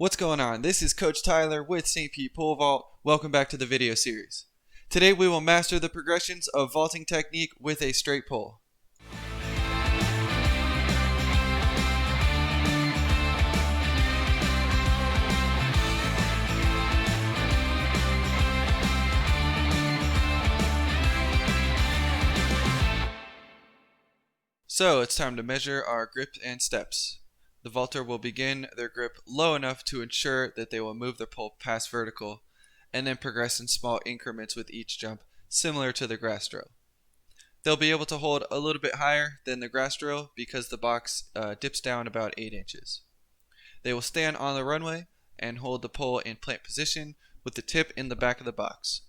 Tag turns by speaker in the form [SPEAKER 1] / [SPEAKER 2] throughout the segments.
[SPEAKER 1] What's going on? This is Coach Tyler with St. Pete Pole Vault. Welcome back to the video series. Today we will master the progressions of vaulting technique with a straight pole. So it's time to measure our grip and steps. The vaulter will begin their grip low enough to ensure that they will move their pole past vertical, and then progress in small increments with each jump, similar to the grass drill. They'll be able to hold a little bit higher than the grass drill because the box dips down about 8 inches. They will stand on the runway and hold the pole in plant position with the tip in the back of the box.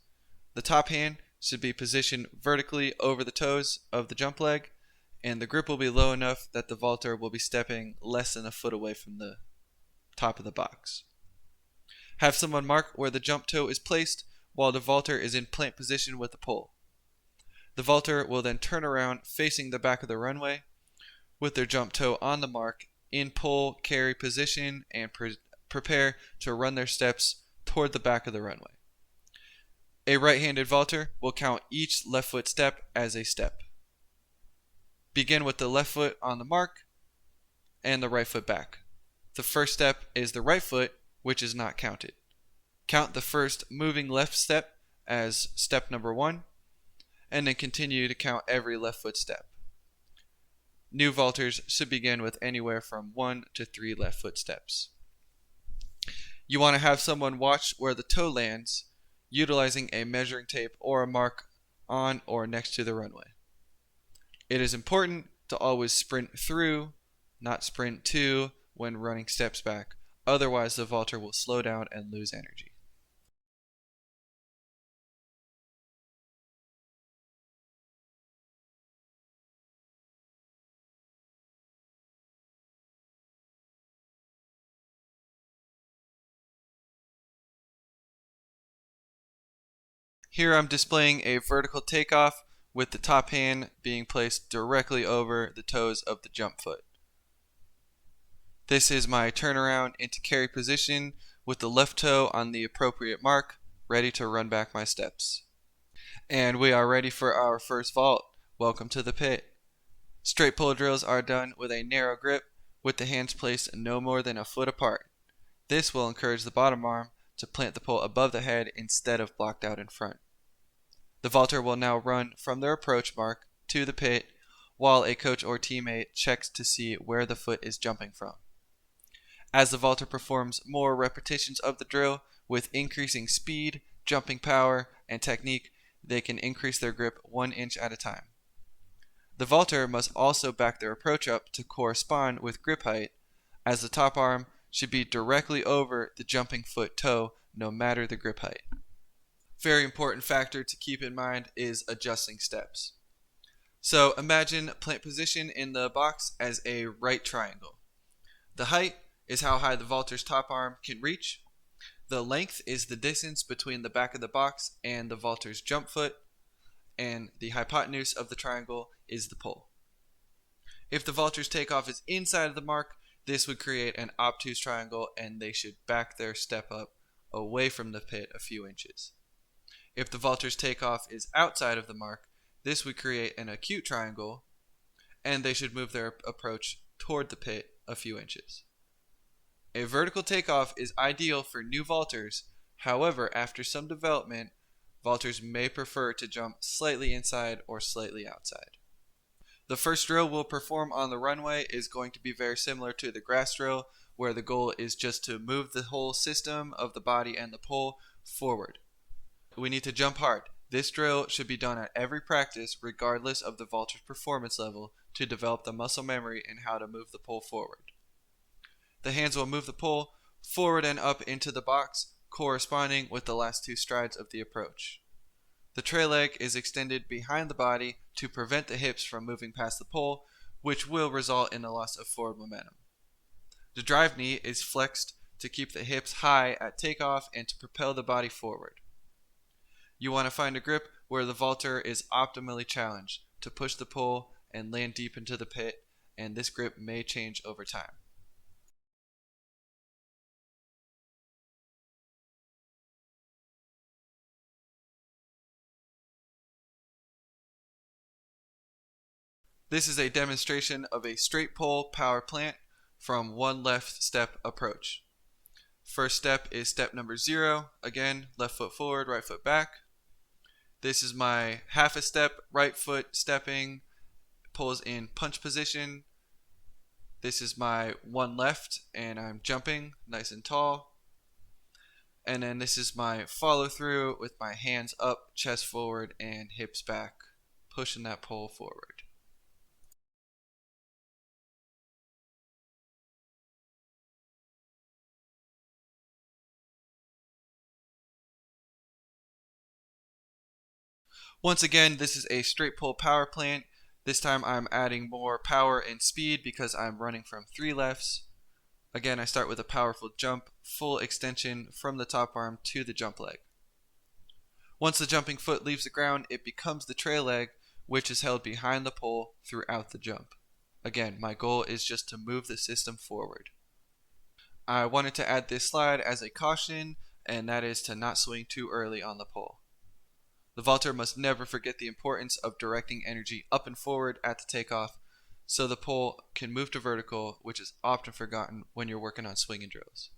[SPEAKER 1] The top hand should be positioned vertically over the toes of the jump leg, and the grip will be low enough that the vaulter will be stepping less than a foot away from the top of the box. Have someone mark where the jump toe is placed while the vaulter is in plant position with the pole. The vaulter will then turn around facing the back of the runway with their jump toe on the mark in pole carry position and prepare to run their steps toward the back of the runway. A right-handed vaulter will count each left foot step as a step. Begin with the left foot on the mark and the right foot back. The first step is the right foot, which is not counted. Count the first moving left step as step number 1, and then continue to count every left foot step. New vaulters should begin with anywhere from 1 to 3 left foot steps. You want to have someone watch where the toe lands, utilizing a measuring tape or a mark on or next to the runway. It is important to always sprint through, not sprint to, when running steps back. Otherwise, the vaulter will slow down and lose energy. Here I'm displaying a vertical takeoff with the top hand being placed directly over the toes of the jump foot. This is my turnaround into carry position with the left toe on the appropriate mark, ready to run back my steps. And we are ready for our first vault. Welcome to the pit. Straight pole drills are done with a narrow grip with the hands placed no more than a foot apart. This will encourage the bottom arm to plant the pole above the head instead of blocked out in front. The vaulter will now run from their approach mark to the pit while a coach or teammate checks to see where the foot is jumping from. As the vaulter performs more repetitions of the drill with increasing speed, jumping power, and technique, they can increase their grip 1 inch at a time. The vaulter must also back their approach up to correspond with grip height, as the top arm should be directly over the jumping foot toe no matter the grip height. Very important factor to keep in mind is adjusting steps. So imagine plant position in the box as a right triangle. The height is how high the vaulter's top arm can reach. The length is the distance between the back of the box and the vaulter's jump foot, and the hypotenuse of the triangle is the pole. If the vaulter's takeoff is inside of the mark, this would create an obtuse triangle and they should back their step up away from the pit a few inches. If the vaulter's takeoff is outside of the mark, this would create an acute triangle and they should move their approach toward the pit a few inches. A vertical takeoff is ideal for new vaulters. However, after some development, vaulters may prefer to jump slightly inside or slightly outside. The first drill we'll perform on the runway is going to be very similar to the grass drill, where the goal is just to move the whole system of the body and the pole forward. We need to jump hard. This drill should be done at every practice regardless of the vaulter's performance level to develop the muscle memory in how to move the pole forward. The hands will move the pole forward and up into the box, corresponding with the last 2 strides of the approach. The trail leg is extended behind the body to prevent the hips from moving past the pole, which will result in a loss of forward momentum. The drive knee is flexed to keep the hips high at takeoff and to propel the body forward. You want to find a grip where the vaulter is optimally challenged to push the pole and land deep into the pit, and this grip may change over time. This is a demonstration of a straight pole power plant from one left step approach. First step is step number 0. Again, left foot forward, right foot back. This is my half a step, right foot stepping, pulls in punch position. This is my one left, and I'm jumping nice and tall. And then this is my follow through with my hands up, chest forward, and hips back, pushing that pole forward. Once again, this is a straight pole power plant. This time I'm adding more power and speed because I'm running from 3 lefts. Again, I start with a powerful jump, full extension from the top arm to the jump leg. Once the jumping foot leaves the ground, it becomes the trail leg, which is held behind the pole throughout the jump. Again, my goal is just to move the system forward. I wanted to add this slide as a caution, and that is to not swing too early on the pole. The vaulter must never forget the importance of directing energy up and forward at the takeoff so the pole can move to vertical, which is often forgotten when you're working on swinging drills.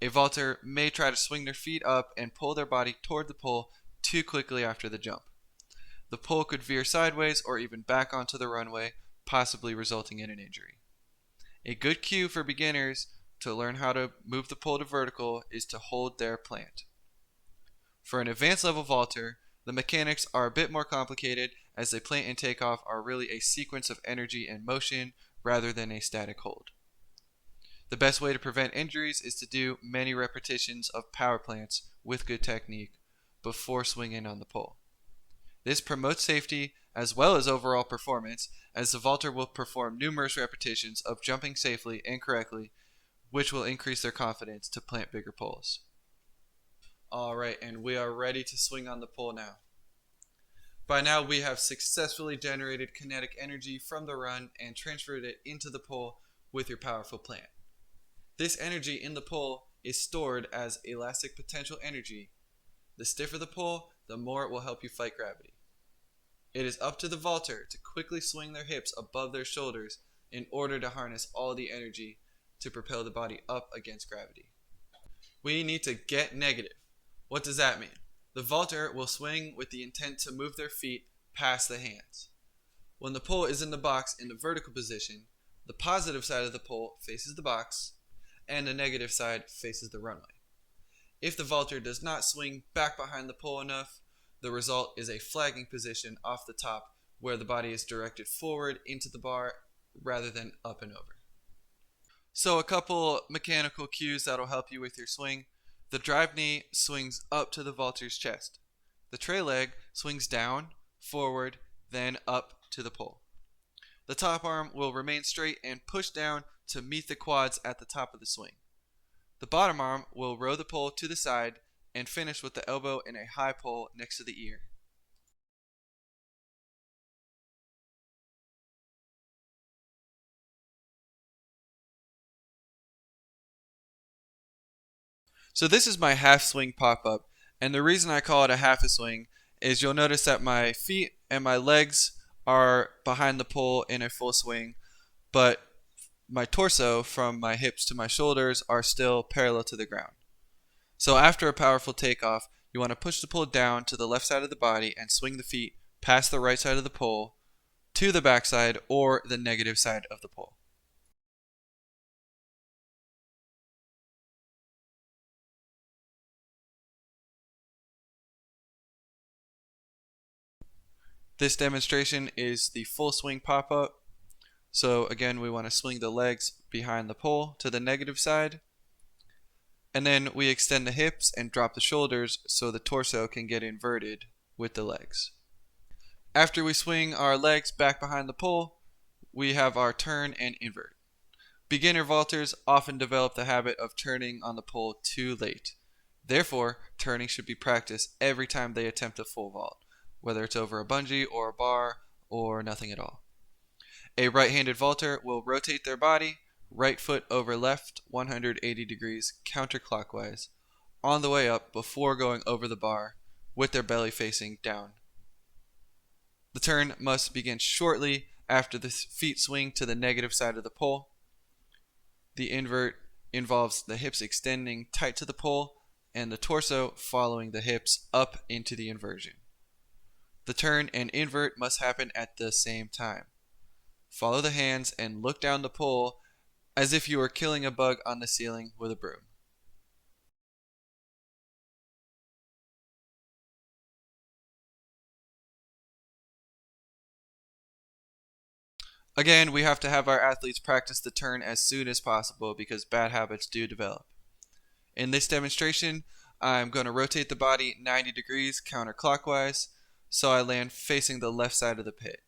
[SPEAKER 1] A vaulter may try to swing their feet up and pull their body toward the pole too quickly after the jump. The pole could veer sideways or even back onto the runway, possibly resulting in an injury. A good cue for beginners to learn how to move the pole to vertical is to hold their plant. For an advanced level vaulter, the mechanics are a bit more complicated, as the plant and takeoff are really a sequence of energy and motion rather than a static hold. The best way to prevent injuries is to do many repetitions of power plants with good technique before swinging on the pole. This promotes safety as well as overall performance, as the vaulter will perform numerous repetitions of jumping safely and correctly, which will increase their confidence to plant bigger poles. Alright, and we are ready to swing on the pole now. By now we have successfully generated kinetic energy from the run and transferred it into the pole with your powerful plant. This energy in the pole is stored as elastic potential energy. The stiffer the pole, the more it will help you fight gravity. It is up to the vaulter to quickly swing their hips above their shoulders in order to harness all the energy to propel the body up against gravity. We need to get negative. What does that mean? The vaulter will swing with the intent to move their feet past the hands. When the pole is in the box in the vertical position, the positive side of the pole faces the box and the negative side faces the runway. If the vaulter does not swing back behind the pole enough, the result is a flagging position off the top where the body is directed forward into the bar rather than up and over. So a couple mechanical cues that'll help you with your swing. The drive knee swings up to the vaulter's chest. The trail leg swings down, forward, then up to the pole. The top arm will remain straight and push down to meet the quads at the top of the swing. The bottom arm will row the pole to the side and finish with the elbow in a high pole next to the ear. So this is my half swing pop-up, and the reason I call it a half a swing is you'll notice that my feet and my legs are behind the pole in a full swing, but my torso from my hips to my shoulders are still parallel to the ground. So after a powerful takeoff, you want to push the pole down to the left side of the body and swing the feet past the right side of the pole to the back side or the negative side of the pole. This demonstration is the full swing pop-up. So again, we want to swing the legs behind the pole to the negative side. And then we extend the hips and drop the shoulders so the torso can get inverted with the legs. After we swing our legs back behind the pole, we have our turn and invert. Beginner vaulters often develop the habit of turning on the pole too late. Therefore, turning should be practiced every time they attempt a full vault, whether it's over a bungee or a bar or nothing at all. A right-handed vaulter will rotate their body, right foot over left 180 degrees counterclockwise, on the way up before going over the bar with their belly facing down. The turn must begin shortly After the feet swing to the negative side of the pole, the invert involves the hips extending tight to the pole and the torso following the hips up into the inversion. The turn and invert must happen at the same time. Follow the hands and look down the pole as if you were killing a bug on the ceiling with a broom. Again, we have to have our athletes practice the turn as soon as possible because bad habits do develop. In this demonstration, I'm going to rotate the body 90 degrees counterclockwise so I land facing the left side of the pit.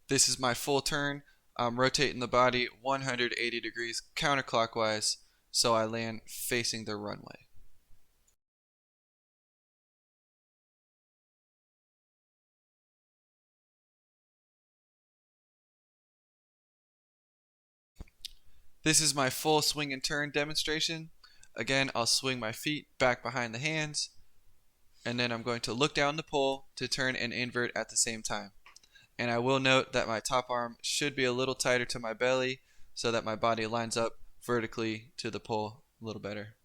[SPEAKER 1] This is my full turn. I'm rotating the body 180 degrees counterclockwise so I land facing the runway. This is my full swing and turn demonstration. Again, I'll swing my feet back behind the hands, and then I'm going to look down the pole to turn and invert at the same time. And I will note that my top arm should be a little tighter to my belly so that my body lines up vertically to the pole a little better.